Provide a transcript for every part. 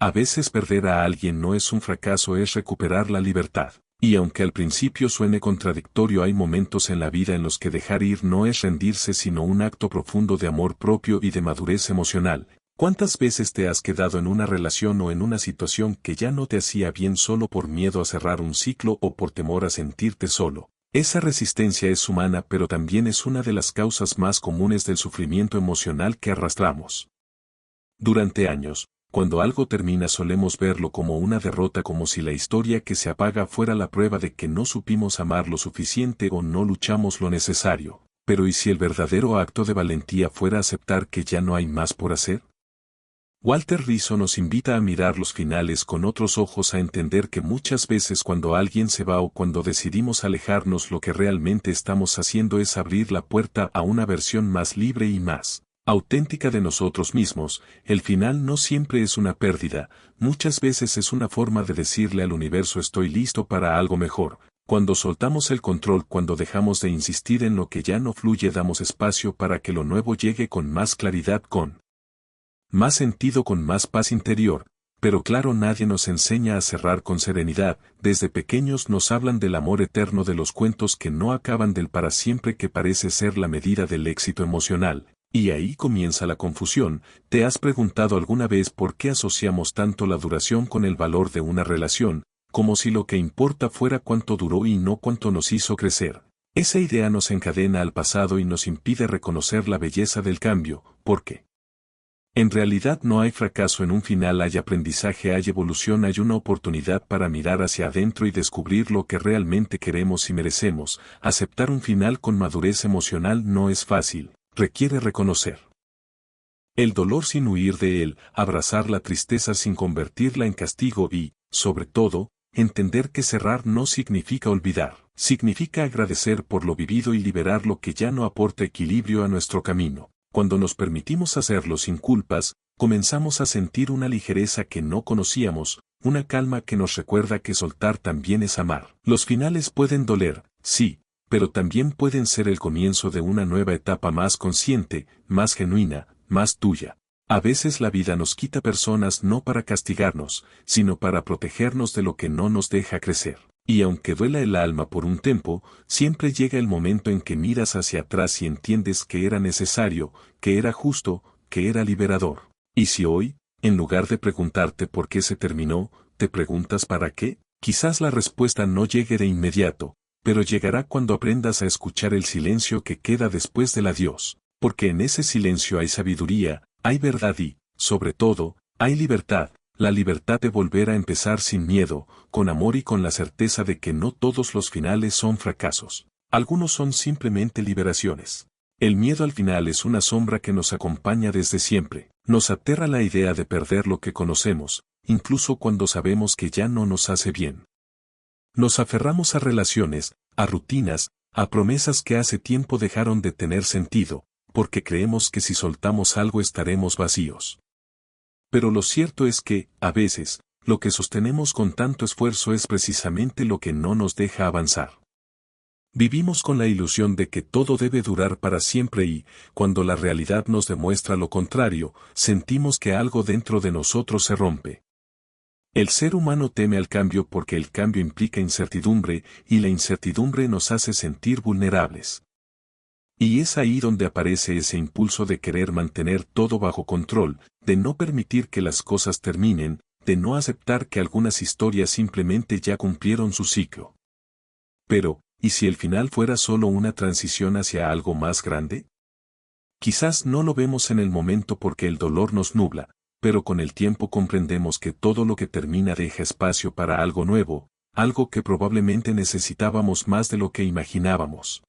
A veces perder a alguien no es un fracaso, es recuperar la libertad. Y aunque al principio suene contradictorio, hay momentos en la vida en los que dejar ir no es rendirse sino un acto profundo de amor propio y de madurez emocional. ¿Cuántas veces te has quedado en una relación o en una situación que ya no te hacía bien solo por miedo a cerrar un ciclo o por temor a sentirte solo? Esa resistencia es humana, pero también es una de las causas más comunes del sufrimiento emocional que arrastramos. Durante años, cuando algo termina solemos verlo como una derrota, como si la historia que se apaga fuera la prueba de que no supimos amar lo suficiente o no luchamos lo necesario. Pero ¿y si el verdadero acto de valentía fuera aceptar que ya no hay más por hacer? Walter Rizzo nos invita a mirar los finales con otros ojos, a entender que muchas veces cuando alguien se va o cuando decidimos alejarnos, lo que realmente estamos haciendo es abrir la puerta a una versión más libre y más auténtica de nosotros mismos. El final no siempre es una pérdida, muchas veces es una forma de decirle al universo: estoy listo para algo mejor. Cuando soltamos el control, cuando dejamos de insistir en lo que ya no fluye, damos espacio para que lo nuevo llegue con más claridad, con más sentido, con más paz interior. Pero claro, nadie nos enseña a cerrar con serenidad. Desde pequeños nos hablan del amor eterno, de los cuentos que no acaban, del para siempre que parece ser la medida del éxito emocional. Y ahí comienza la confusión. ¿Te has preguntado alguna vez por qué asociamos tanto la duración con el valor de una relación, como si lo que importa fuera cuánto duró y no cuánto nos hizo crecer? Esa idea nos encadena al pasado y nos impide reconocer la belleza del cambio, porque en realidad no hay fracaso en un final, hay aprendizaje, hay evolución, hay una oportunidad para mirar hacia adentro y descubrir lo que realmente queremos y merecemos. Aceptar un final con madurez emocional no es fácil. Requiere reconocer el dolor sin huir de él, abrazar la tristeza sin convertirla en castigo y, sobre todo, entender que cerrar no significa olvidar, significa agradecer por lo vivido y liberar lo que ya no aporta equilibrio a nuestro camino. Cuando nos permitimos hacerlo sin culpas, comenzamos a sentir una ligereza que no conocíamos, una calma que nos recuerda que soltar también es amar. Los finales pueden doler, sí, pero también pueden ser el comienzo de una nueva etapa más consciente, más genuina, más tuya. A veces la vida nos quita personas no para castigarnos, sino para protegernos de lo que no nos deja crecer. Y aunque duela el alma por un tiempo, siempre llega el momento en que miras hacia atrás y entiendes que era necesario, que era justo, que era liberador. ¿Y si hoy, en lugar de preguntarte por qué se terminó, te preguntas para qué? Quizás la respuesta no llegue de inmediato, pero llegará cuando aprendas a escuchar el silencio que queda después del adiós, porque en ese silencio hay sabiduría, hay verdad y, sobre todo, hay libertad, la libertad de volver a empezar sin miedo, con amor y con la certeza de que no todos los finales son fracasos. Algunos son simplemente liberaciones. El miedo al final es una sombra que nos acompaña desde siempre. Nos aterra la idea de perder lo que conocemos, incluso cuando sabemos que ya no nos hace bien. Nos aferramos a relaciones, a rutinas, a promesas que hace tiempo dejaron de tener sentido, porque creemos que si soltamos algo estaremos vacíos. Pero lo cierto es que, a veces, lo que sostenemos con tanto esfuerzo es precisamente lo que no nos deja avanzar. Vivimos con la ilusión de que todo debe durar para siempre y, cuando la realidad nos demuestra lo contrario, sentimos que algo dentro de nosotros se rompe. El ser humano teme al cambio porque el cambio implica incertidumbre, y la incertidumbre nos hace sentir vulnerables. Y es ahí donde aparece ese impulso de querer mantener todo bajo control, de no permitir que las cosas terminen, de no aceptar que algunas historias simplemente ya cumplieron su ciclo. Pero, ¿y si el final fuera solo una transición hacia algo más grande? Quizás no lo vemos en el momento porque el dolor nos nubla, pero con el tiempo comprendemos que todo lo que termina deja espacio para algo nuevo, algo que probablemente necesitábamos más de lo que imaginábamos.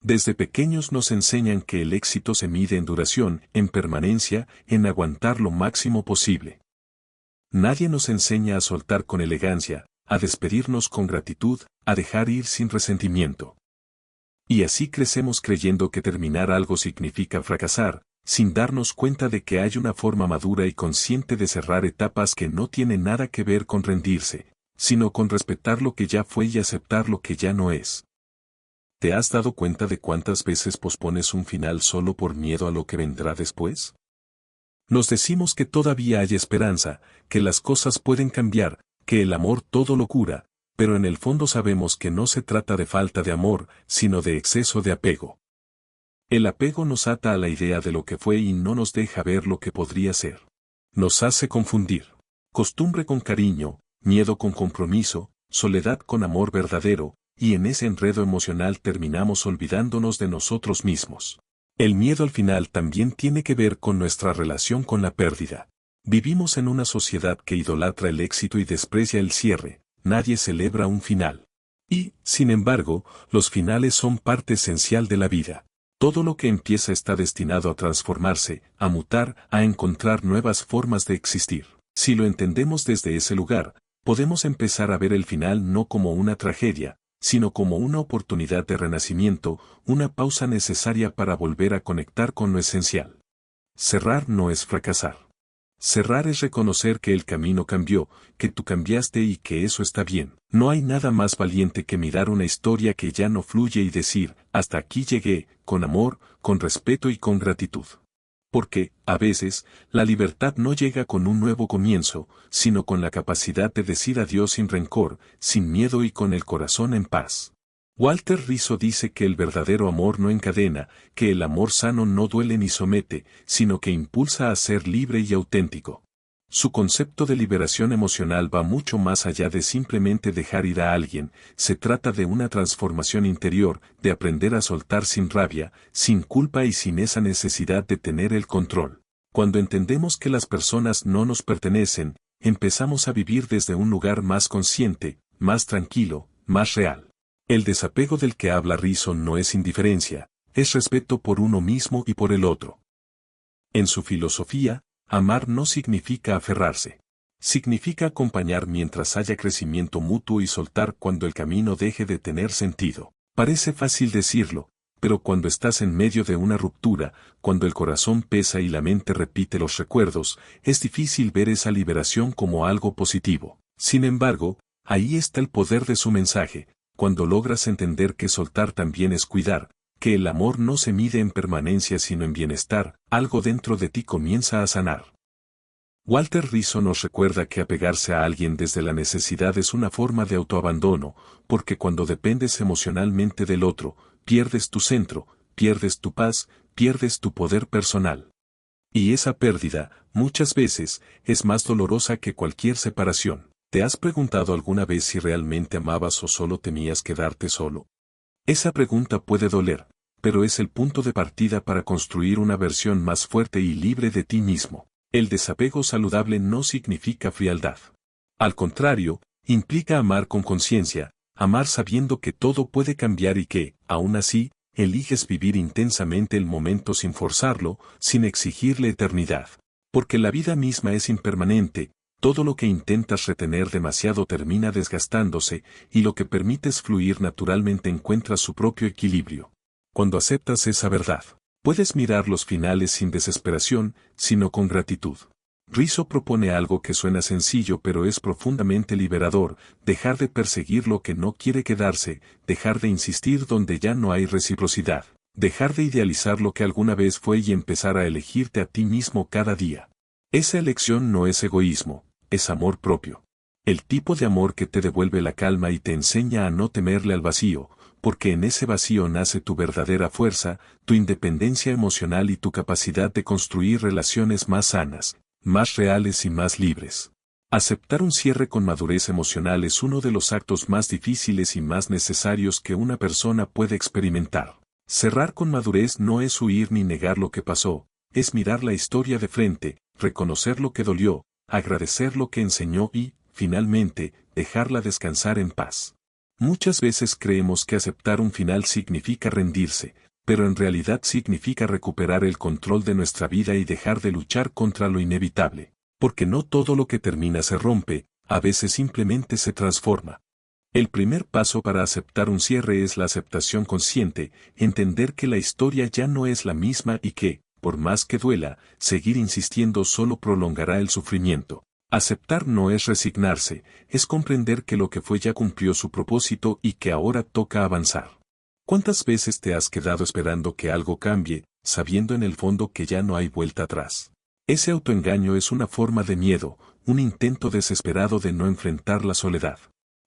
Desde pequeños nos enseñan que el éxito se mide en duración, en permanencia, en aguantar lo máximo posible. Nadie nos enseña a soltar con elegancia, a despedirnos con gratitud, a dejar ir sin resentimiento. Y así crecemos creyendo que terminar algo significa fracasar, sin darnos cuenta de que hay una forma madura y consciente de cerrar etapas que no tienen nada que ver con rendirse, sino con respetar lo que ya fue y aceptar lo que ya no es. ¿Te has dado cuenta de cuántas veces pospones un final solo por miedo a lo que vendrá después? Nos decimos que todavía hay esperanza, que las cosas pueden cambiar, que el amor todo lo cura, pero en el fondo sabemos que no se trata de falta de amor, sino de exceso de apego. El apego nos ata a la idea de lo que fue y no nos deja ver lo que podría ser. Nos hace confundir costumbre con cariño, miedo con compromiso, soledad con amor verdadero, y en ese enredo emocional terminamos olvidándonos de nosotros mismos. El miedo al final también tiene que ver con nuestra relación con la pérdida. Vivimos en una sociedad que idolatra el éxito y desprecia el cierre, nadie celebra un final. Y, sin embargo, los finales son parte esencial de la vida. Todo lo que empieza está destinado a transformarse, a mutar, a encontrar nuevas formas de existir. Si lo entendemos desde ese lugar, podemos empezar a ver el final no como una tragedia, sino como una oportunidad de renacimiento, una pausa necesaria para volver a conectar con lo esencial. Cerrar no es fracasar. Cerrar es reconocer que el camino cambió, que tú cambiaste y que eso está bien. No hay nada más valiente que mirar una historia que ya no fluye y decir, hasta aquí llegué, con amor, con respeto y con gratitud. Porque, a veces, la libertad no llega con un nuevo comienzo, sino con la capacidad de decir adiós sin rencor, sin miedo y con el corazón en paz. Walter Rizzo dice que el verdadero amor no encadena, que el amor sano no duele ni somete, sino que impulsa a ser libre y auténtico. Su concepto de liberación emocional va mucho más allá de simplemente dejar ir a alguien, se trata de una transformación interior, de aprender a soltar sin rabia, sin culpa y sin esa necesidad de tener el control. Cuando entendemos que las personas no nos pertenecen, empezamos a vivir desde un lugar más consciente, más tranquilo, más real. El desapego del que habla Rizzo no es indiferencia, es respeto por uno mismo y por el otro. En su filosofía, amar no significa aferrarse. Significa acompañar mientras haya crecimiento mutuo y soltar cuando el camino deje de tener sentido. Parece fácil decirlo, pero cuando estás en medio de una ruptura, cuando el corazón pesa y la mente repite los recuerdos, es difícil ver esa liberación como algo positivo. Sin embargo, ahí está el poder de su mensaje. Cuando logras entender que soltar también es cuidar, que el amor no se mide en permanencia sino en bienestar, algo dentro de ti comienza a sanar. Walter Rizzo nos recuerda que apegarse a alguien desde la necesidad es una forma de autoabandono, porque cuando dependes emocionalmente del otro, pierdes tu centro, pierdes tu paz, pierdes tu poder personal. Y esa pérdida, muchas veces, es más dolorosa que cualquier separación. ¿Te has preguntado alguna vez si realmente amabas o solo temías quedarte solo? Esa pregunta puede doler, pero es el punto de partida para construir una versión más fuerte y libre de ti mismo. El desapego saludable no significa frialdad. Al contrario, implica amar con conciencia, amar sabiendo que todo puede cambiar y que, aún así, eliges vivir intensamente el momento sin forzarlo, sin exigirle eternidad. Porque la vida misma es impermanente. Todo lo que intentas retener demasiado termina desgastándose, y lo que permites fluir naturalmente encuentra su propio equilibrio. Cuando aceptas esa verdad, puedes mirar los finales sin desesperación, sino con gratitud. Rizzo propone algo que suena sencillo pero es profundamente liberador: dejar de perseguir lo que no quiere quedarse, dejar de insistir donde ya no hay reciprocidad, dejar de idealizar lo que alguna vez fue y empezar a elegirte a ti mismo cada día. Esa elección no es egoísmo, es amor propio. El tipo de amor que te devuelve la calma y te enseña a no temerle al vacío, porque en ese vacío nace tu verdadera fuerza, tu independencia emocional y tu capacidad de construir relaciones más sanas, más reales y más libres. Aceptar un cierre con madurez emocional es uno de los actos más difíciles y más necesarios que una persona puede experimentar. Cerrar con madurez no es huir ni negar lo que pasó, es mirar la historia de frente, reconocer lo que dolió, agradecer lo que enseñó y, finalmente, dejarla descansar en paz. Muchas veces creemos que aceptar un final significa rendirse, pero en realidad significa recuperar el control de nuestra vida y dejar de luchar contra lo inevitable. Porque no todo lo que termina se rompe, a veces simplemente se transforma. El primer paso para aceptar un cierre es la aceptación consciente, entender que la historia ya no es la misma y que, por más que duela, seguir insistiendo solo prolongará el sufrimiento. Aceptar no es resignarse, es comprender que lo que fue ya cumplió su propósito y que ahora toca avanzar. ¿Cuántas veces te has quedado esperando que algo cambie, sabiendo en el fondo que ya no hay vuelta atrás? Ese autoengaño es una forma de miedo, un intento desesperado de no enfrentar la soledad.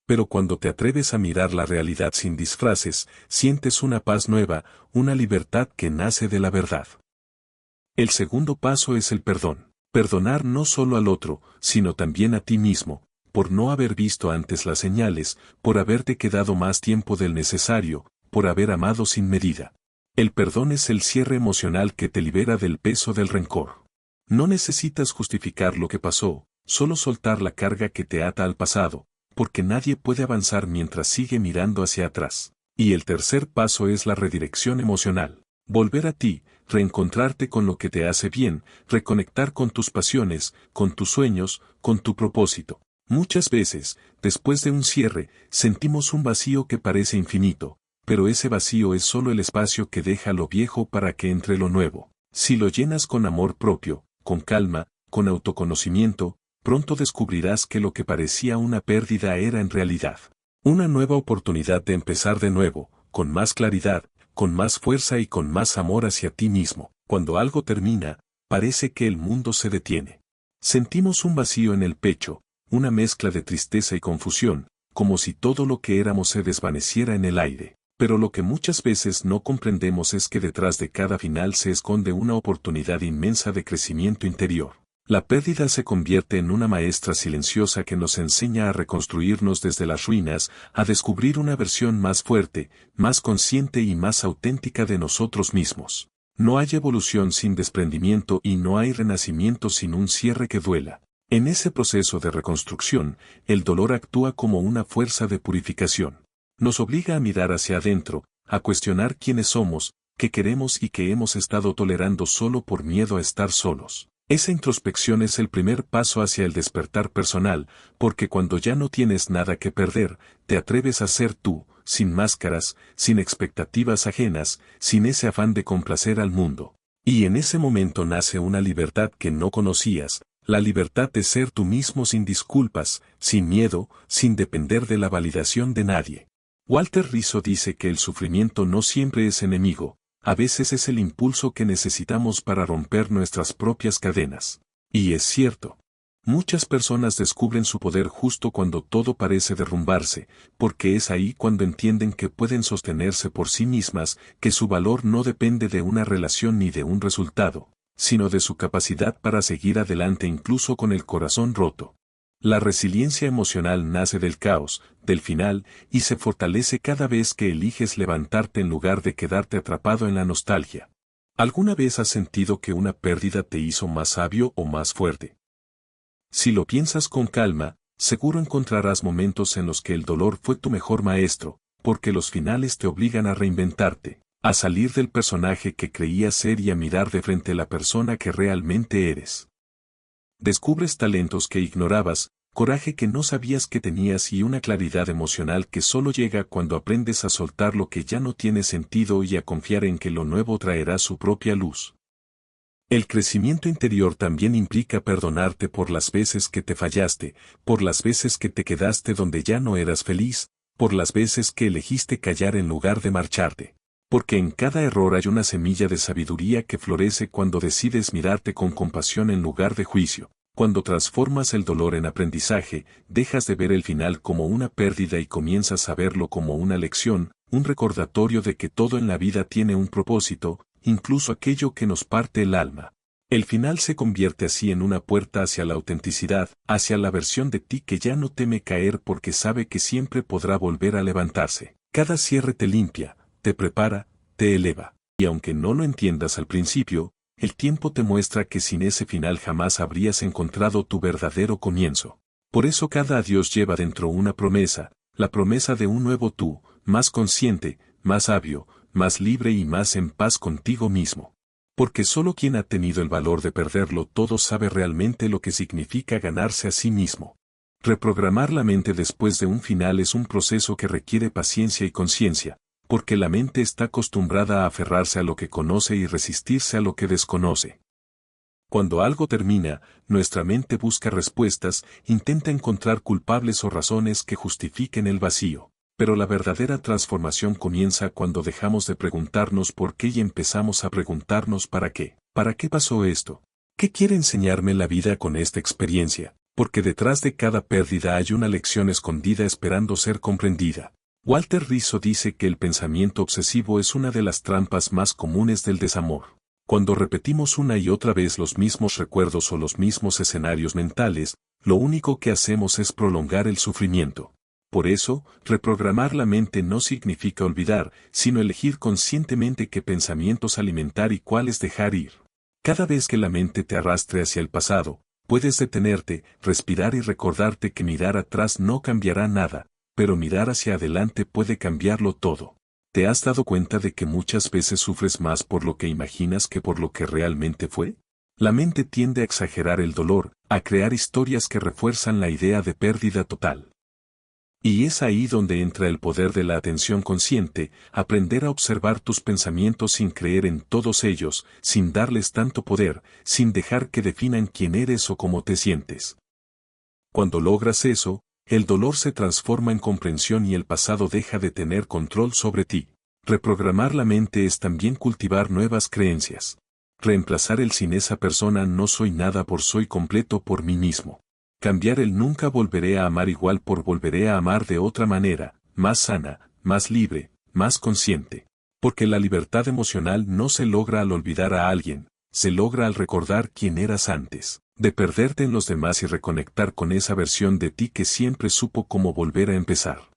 Pero cuando te atreves a mirar la realidad sin disfraces, sientes una paz nueva, una libertad que nace de la verdad. El segundo paso es el perdón. Perdonar no solo al otro, sino también a ti mismo, por no haber visto antes las señales, por haberte quedado más tiempo del necesario, por haber amado sin medida. El perdón es el cierre emocional que te libera del peso del rencor. No necesitas justificar lo que pasó, solo soltar la carga que te ata al pasado, porque nadie puede avanzar mientras sigue mirando hacia atrás. Y el tercer paso es la redirección emocional. Volver a ti, reencontrarte con lo que te hace bien, reconectar con tus pasiones, con tus sueños, con tu propósito. Muchas veces, después de un cierre, sentimos un vacío que parece infinito, pero ese vacío es solo el espacio que deja lo viejo para que entre lo nuevo. Si lo llenas con amor propio, con calma, con autoconocimiento, pronto descubrirás que lo que parecía una pérdida era en realidad una nueva oportunidad de empezar de nuevo, con más claridad, con más fuerza y con más amor hacia ti mismo. Cuando algo termina, parece que el mundo se detiene. Sentimos un vacío en el pecho, una mezcla de tristeza y confusión, como si todo lo que éramos se desvaneciera en el aire. Pero lo que muchas veces no comprendemos es que detrás de cada final se esconde una oportunidad inmensa de crecimiento interior. La pérdida se convierte en una maestra silenciosa que nos enseña a reconstruirnos desde las ruinas, a descubrir una versión más fuerte, más consciente y más auténtica de nosotros mismos. No hay evolución sin desprendimiento y no hay renacimiento sin un cierre que duela. En ese proceso de reconstrucción, el dolor actúa como una fuerza de purificación. Nos obliga a mirar hacia adentro, a cuestionar quiénes somos, qué queremos y qué hemos estado tolerando solo por miedo a estar solos. Esa introspección es el primer paso hacia el despertar personal, porque cuando ya no tienes nada que perder, te atreves a ser tú, sin máscaras, sin expectativas ajenas, sin ese afán de complacer al mundo. Y en ese momento nace una libertad que no conocías, la libertad de ser tú mismo sin disculpas, sin miedo, sin depender de la validación de nadie. Walter Rizzo dice que el sufrimiento no siempre es enemigo, a veces es el impulso que necesitamos para romper nuestras propias cadenas. Y es cierto. Muchas personas descubren su poder justo cuando todo parece derrumbarse, porque es ahí cuando entienden que pueden sostenerse por sí mismas, que su valor no depende de una relación ni de un resultado, sino de su capacidad para seguir adelante incluso con el corazón roto. La resiliencia emocional nace del caos, del final, y se fortalece cada vez que eliges levantarte en lugar de quedarte atrapado en la nostalgia. ¿Alguna vez has sentido que una pérdida te hizo más sabio o más fuerte? Si lo piensas con calma, seguro encontrarás momentos en los que el dolor fue tu mejor maestro, porque los finales te obligan a reinventarte, a salir del personaje que creías ser y a mirar de frente la persona que realmente eres. Descubres talentos que ignorabas, coraje que no sabías que tenías y una claridad emocional que solo llega cuando aprendes a soltar lo que ya no tiene sentido y a confiar en que lo nuevo traerá su propia luz. El crecimiento interior también implica perdonarte por las veces que te fallaste, por las veces que te quedaste donde ya no eras feliz, por las veces que elegiste callar en lugar de marcharte. Porque en cada error hay una semilla de sabiduría que florece cuando decides mirarte con compasión en lugar de juicio. Cuando transformas el dolor en aprendizaje, dejas de ver el final como una pérdida y comienzas a verlo como una lección, un recordatorio de que todo en la vida tiene un propósito, incluso aquello que nos parte el alma. El final se convierte así en una puerta hacia la autenticidad, hacia la versión de ti que ya no teme caer porque sabe que siempre podrá volver a levantarse. Cada cierre te limpia, te prepara, te eleva. Y aunque no lo entiendas al principio, el tiempo te muestra que sin ese final jamás habrías encontrado tu verdadero comienzo. Por eso cada adiós lleva dentro una promesa, la promesa de un nuevo tú, más consciente, más sabio, más libre y más en paz contigo mismo. Porque solo quien ha tenido el valor de perderlo todo sabe realmente lo que significa ganarse a sí mismo. Reprogramar la mente después de un final es un proceso que requiere paciencia y conciencia, porque la mente está acostumbrada a aferrarse a lo que conoce y resistirse a lo que desconoce. Cuando algo termina, nuestra mente busca respuestas, intenta encontrar culpables o razones que justifiquen el vacío. Pero la verdadera transformación comienza cuando dejamos de preguntarnos por qué y empezamos a preguntarnos para qué. ¿Para qué pasó esto? ¿Qué quiere enseñarme la vida con esta experiencia? Porque detrás de cada pérdida hay una lección escondida esperando ser comprendida. Walter Rizzo dice que el pensamiento obsesivo es una de las trampas más comunes del desamor. Cuando repetimos una y otra vez los mismos recuerdos o los mismos escenarios mentales, lo único que hacemos es prolongar el sufrimiento. Por eso, reprogramar la mente no significa olvidar, sino elegir conscientemente qué pensamientos alimentar y cuáles dejar ir. Cada vez que la mente te arrastre hacia el pasado, puedes detenerte, respirar y recordarte que mirar atrás no cambiará nada, pero mirar hacia adelante puede cambiarlo todo. ¿Te has dado cuenta de que muchas veces sufres más por lo que imaginas que por lo que realmente fue? La mente tiende a exagerar el dolor, a crear historias que refuerzan la idea de pérdida total. Y es ahí donde entra el poder de la atención consciente, aprender a observar tus pensamientos sin creer en todos ellos, sin darles tanto poder, sin dejar que definan quién eres o cómo te sientes. Cuando logras eso, el dolor se transforma en comprensión y el pasado deja de tener control sobre ti. Reprogramar la mente es también cultivar nuevas creencias. Reemplazar el sin esa persona no soy nada por soy completo por mí mismo. Cambiar el nunca volveré a amar igual por volveré a amar de otra manera, más sana, más libre, más consciente. Porque la libertad emocional no se logra al olvidar a alguien, se logra al recordar quién eras antes, de perderte en los demás y reconectar con esa versión de ti que siempre supo cómo volver a empezar.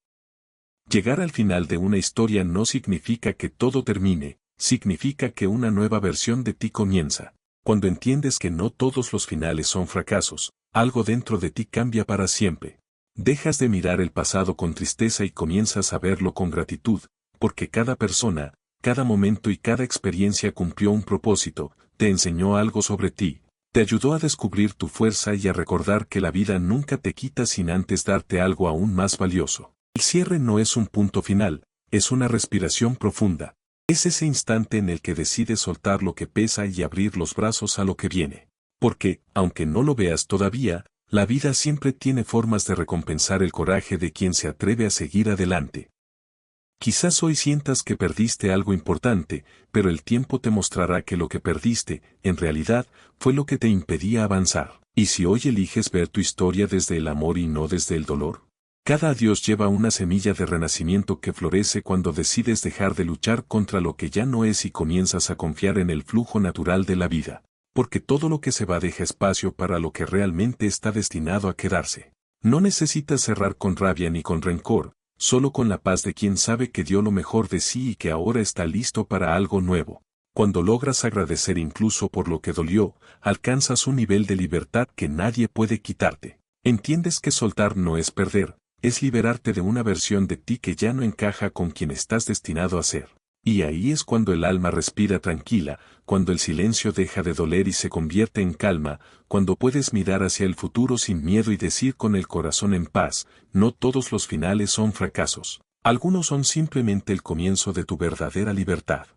Llegar al final de una historia no significa que todo termine, significa que una nueva versión de ti comienza. Cuando entiendes que no todos los finales son fracasos, algo dentro de ti cambia para siempre. Dejas de mirar el pasado con tristeza y comienzas a verlo con gratitud, porque cada persona, cada momento y cada experiencia cumplió un propósito, te enseñó algo sobre ti, te ayudó a descubrir tu fuerza y a recordar que la vida nunca te quita sin antes darte algo aún más valioso. El cierre no es un punto final, es una respiración profunda. Es ese instante en el que decides soltar lo que pesa y abrir los brazos a lo que viene. Porque, aunque no lo veas todavía, la vida siempre tiene formas de recompensar el coraje de quien se atreve a seguir adelante. Quizás hoy sientas que perdiste algo importante, pero el tiempo te mostrará que lo que perdiste, en realidad, fue lo que te impedía avanzar. ¿Y si hoy eliges ver tu historia desde el amor y no desde el dolor? Cada adiós lleva una semilla de renacimiento que florece cuando decides dejar de luchar contra lo que ya no es y comienzas a confiar en el flujo natural de la vida. Porque todo lo que se va deja espacio para lo que realmente está destinado a quedarse. No necesitas cerrar con rabia ni con rencor, solo con la paz de quien sabe que dio lo mejor de sí y que ahora está listo para algo nuevo. Cuando logras agradecer incluso por lo que dolió, alcanzas un nivel de libertad que nadie puede quitarte. Entiendes que soltar no es perder, es liberarte de una versión de ti que ya no encaja con quien estás destinado a ser. Y ahí es cuando el alma respira tranquila, cuando el silencio deja de doler y se convierte en calma, cuando puedes mirar hacia el futuro sin miedo y decir con el corazón en paz, no todos los finales son fracasos. Algunos son simplemente el comienzo de tu verdadera libertad.